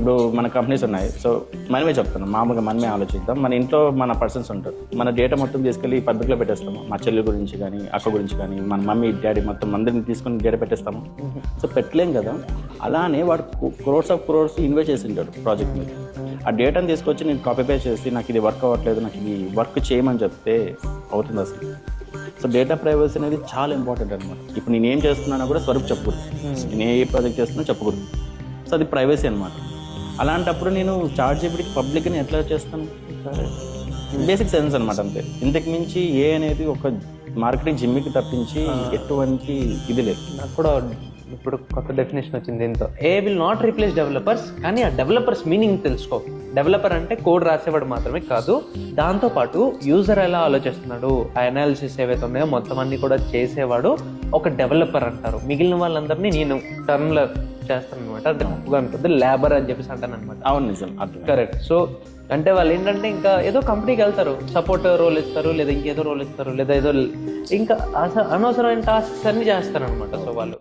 ఇప్పుడు మన కంపెనీస్ ఉన్నాయి. సో మనమే చెప్తున్నాం, మామూలుగా మనమే ఆలోచిద్దాం. మన ఇంట్లో మన పర్సన్స్ ఉంటారు, మన డేటా మొత్తం తీసుకెళ్ళి పబ్లిక్లో పెట్టేస్తాము. మా చెల్లి గురించి కానీ, అక్క గురించి కానీ, మన మమ్మీ డాడీ మొత్తం అందరిని తీసుకొని డేటా పెట్టేస్తాము. సో పెట్టలేం కదా. అలానే వాడు క్రోర్స్ ఇన్వెస్ట్ చేసి ఉంటాడు ప్రాజెక్ట్ మీద. ఆ డేటాను తీసుకొచ్చి నేను కాపీ పేస్ట్ చేసి నాకు ఇది వర్క్ అవ్వట్లేదు, నాకు ఇది వర్క్ చేయమని చెప్తే అవుతుంది అసలు. సో డేటా ప్రైవసీ అనేది చాలా ఇంపార్టెంట్ అనమాట. ఇప్పుడు నేను ఏం చేస్తున్నానో కూడా స్వరూప్ చెప్పకూడదు, నేను ఏ ప్రాజెక్ట్ చేస్తున్నా చెప్పకూడదు. సో అది ప్రైవసీ అనమాట. అలాంటప్పుడు నేను చాట్‌జీపీటీకి పబ్లిక్ని ఎట్లా చేస్తాను? బేసిక్ సెన్స్ అనమాట అంతే. ఇంతకు మించి ఏ అనేది ఒక మార్కెటింగ్ జిమ్మికి తప్పించి ఎటువంటి ఇది లేదు. నాకు కూడా ఇప్పుడు కొత్త డెఫినేషన్ వచ్చింది దీంతో. ఏ విల్ నాట్ రీప్లేస్ డెవలపర్స్, కానీ ఆ డెవలపర్స్ మీనింగ్ తెలుసుకో. డెవలపర్ అంటే కోడ్ రాసేవాడు మాత్రమే కాదు, దాంతోపాటు యూజర్ ఎలా ఆలోచిస్తున్నాడు, ఆ అనాలిసిస్ ఏవైతే ఉన్నాయో మొత్తం అన్ని కూడా చేసేవాడు ఒక డెవలపర్ అంటారు. మిగిలిన వాళ్ళందరినీ నేను టర్మ్లో చేస్తాను అనమాట. అంటే తప్పుగా అనుకుంది, లేబర్ అని చెప్పేసి అంటాను అనమాట. అవును, నిజం, కరెక్ట్. సో అంటే వాళ్ళు ఏంటంటే ఇంకా ఏదో కంపెనీకి వెళ్తారు, సపోర్ట్ రోల్ ఇస్తారు, లేదా ఇంకేదో రోల్ ఇస్తారు, లేదా ఏదో ఇంకా అనవసరమైన టాస్క్స్ అన్ని చేస్తారు అనమాట. సో వాళ్ళు